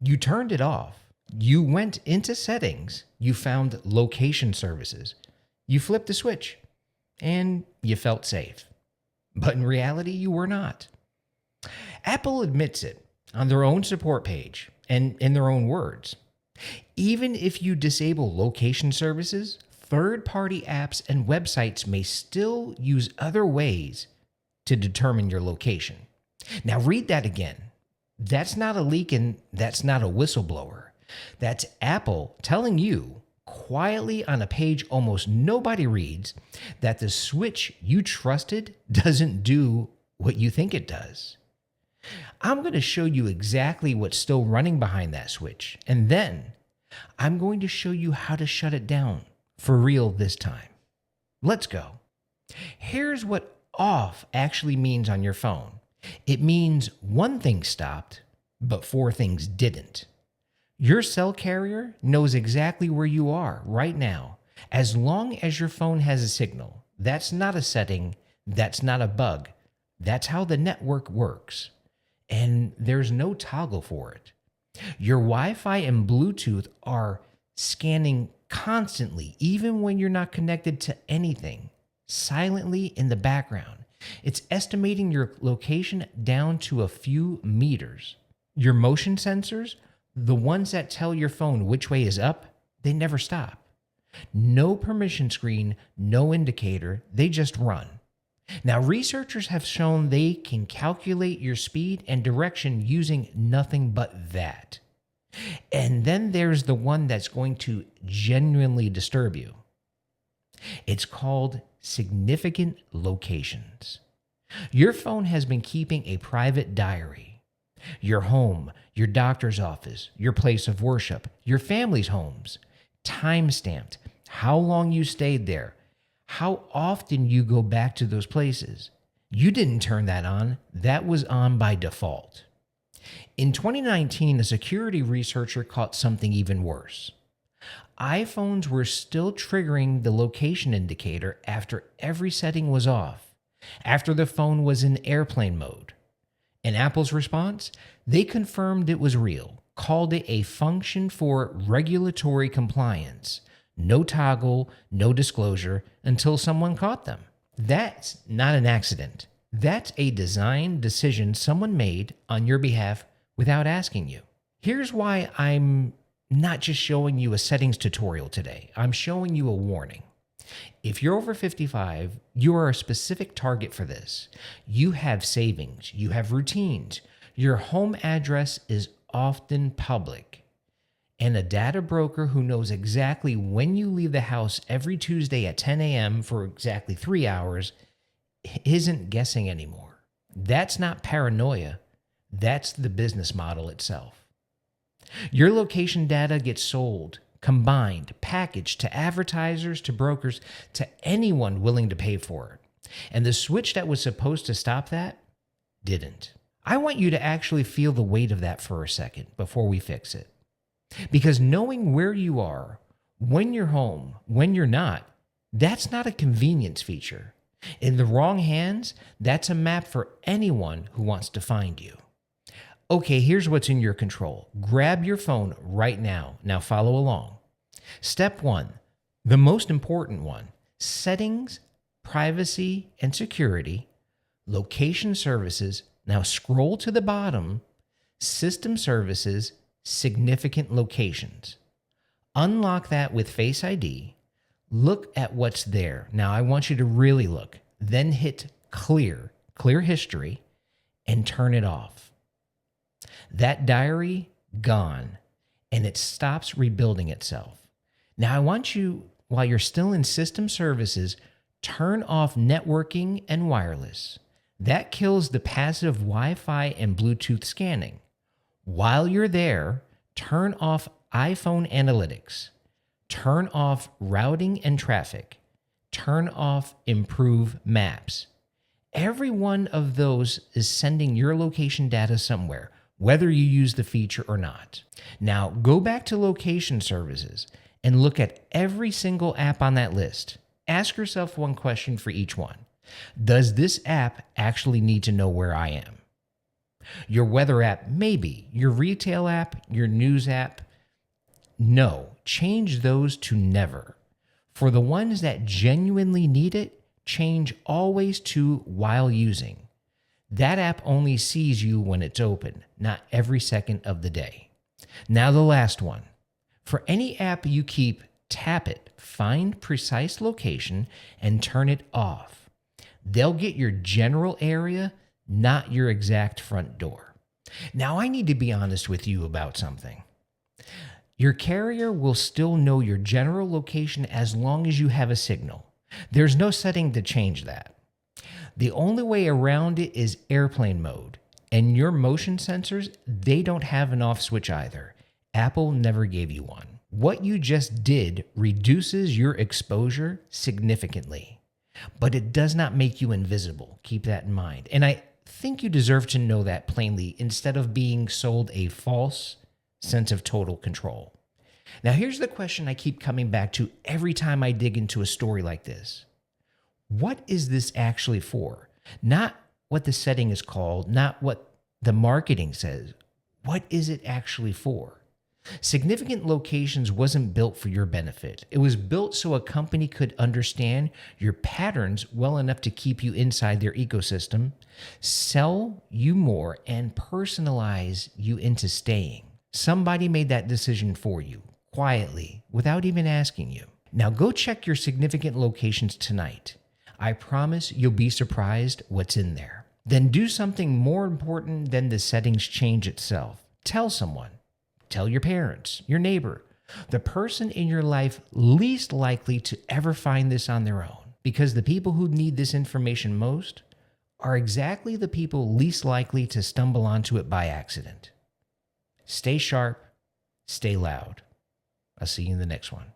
You turned it off. You went into settings. You found location services. You flipped the switch and you felt safe. But in reality, you were not. Apple admits it on their own support page and in their own words. Even if you disable location services, third-party apps and websites may still use other ways to determine your location. Now, read that again. That's not a leak and that's not a whistleblower. That's Apple telling you quietly on a page almost nobody reads that the switch you trusted doesn't do what you think it does. I'm going to show you exactly what's still running behind that switch, and then I'm going to show you how to shut it down for real this time. Let's go. Here's what off actually means on your phone. It means one thing stopped, but four things didn't. Your cell carrier knows exactly where you are right now, as long as your phone has a signal. That's not a setting. That's not a bug. That's how the network works. And there's no toggle for it. Your Wi-Fi and Bluetooth are scanning constantly, even when you're not connected to anything, silently in the background. It's estimating your location down to a few meters. Your motion sensors, the ones that tell your phone which way is up, they never stop. No permission screen, no indicator, they just run. Now, researchers have shown they can calculate your speed and direction using nothing but that. And then there's the one that's going to genuinely disturb you. It's called significant locations. Your phone has been keeping a private diary. Your home, your doctor's office, your place of worship, your family's homes, time-stamped, how long you stayed there, how often you go back to those places. You didn't turn that on. That was on by default. In 2019, a security researcher caught something even worse. iPhones were still triggering the location indicator after every setting was off, after the phone was in airplane mode. And Apple's response? They confirmed it was real, called it a function for regulatory compliance. No toggle, no disclosure until someone caught them. That's not an accident. That's a design decision someone made on your behalf without asking you. Here's why I'm not just showing you a settings tutorial today. I'm showing you a warning. If you're over 55, you are a specific target for this. You have savings, you have routines. Your home address is often public. And a data broker who knows exactly when you leave the house every Tuesday at 10 a.m. for exactly 3 hours isn't guessing anymore. That's not paranoia. That's the business model itself. Your location data gets sold, combined, packaged to advertisers, to brokers, to anyone willing to pay for it. And the switch that was supposed to stop that didn't. I want you to actually feel the weight of that for a second before we fix it. Because knowing where you are, when you're home, when you're not, that's not a convenience feature. In the wrong hands, that's a map for anyone who wants to find you. Okay, here's what's in your control. Grab your phone right now. Now follow along. Step 1, the most important one, settings, privacy and security, location services. Now scroll to the bottom, system services, significant locations. Unlock that with Face ID. Look at what's there. Now I want you to really look. Then hit clear history, and turn it off. That diary, gone, and it stops rebuilding itself. Now I want you, while you're still in system services, turn off networking and wireless. That kills the passive Wi-Fi and Bluetooth scanning. While you're there, turn off iPhone analytics, turn off routing and traffic, turn off improve maps. Every one of those is sending your location data somewhere, whether you use the feature or not. Now, go back to location services and look at every single app on that list. Ask yourself one question for each one. Does this app actually need to know where I am? Your weather app, maybe. Your retail app, your news app, no. Change those to never. For the ones that genuinely need it, change always to while using. That app only sees you when it's open, not every second of the day. Now the last one. For any app you keep, tap it, find precise location, and turn it off. They'll get your general area, not your exact front door. Now I need to be honest with you about something. Your carrier will still know your general location as long as you have a signal. There's no setting to change that. The only way around it is airplane mode. And your motion sensors, they don't have an off switch either. Apple never gave you one. What you just did reduces your exposure significantly, but it does not make you invisible. Keep that in mind. And I think you deserve to know that plainly instead of being sold a false sense of total control. Now, here's the question I keep coming back to every time I dig into a story like this. What is this actually for? Not what the setting is called, not what the marketing says. What is it actually for? Significant locations wasn't built for your benefit. It was built so a company could understand your patterns well enough to keep you inside their ecosystem, sell you more, and personalize you into staying. Somebody made that decision for you, quietly, without even asking you. Now go check your significant locations tonight. I promise you'll be surprised what's in there. Then do something more important than the settings change itself. Tell someone. Tell your parents, your neighbor, the person in your life least likely to ever find this on their own. Because the people who need this information most are exactly the people least likely to stumble onto it by accident. Stay sharp, stay loud. I'll see you in the next one.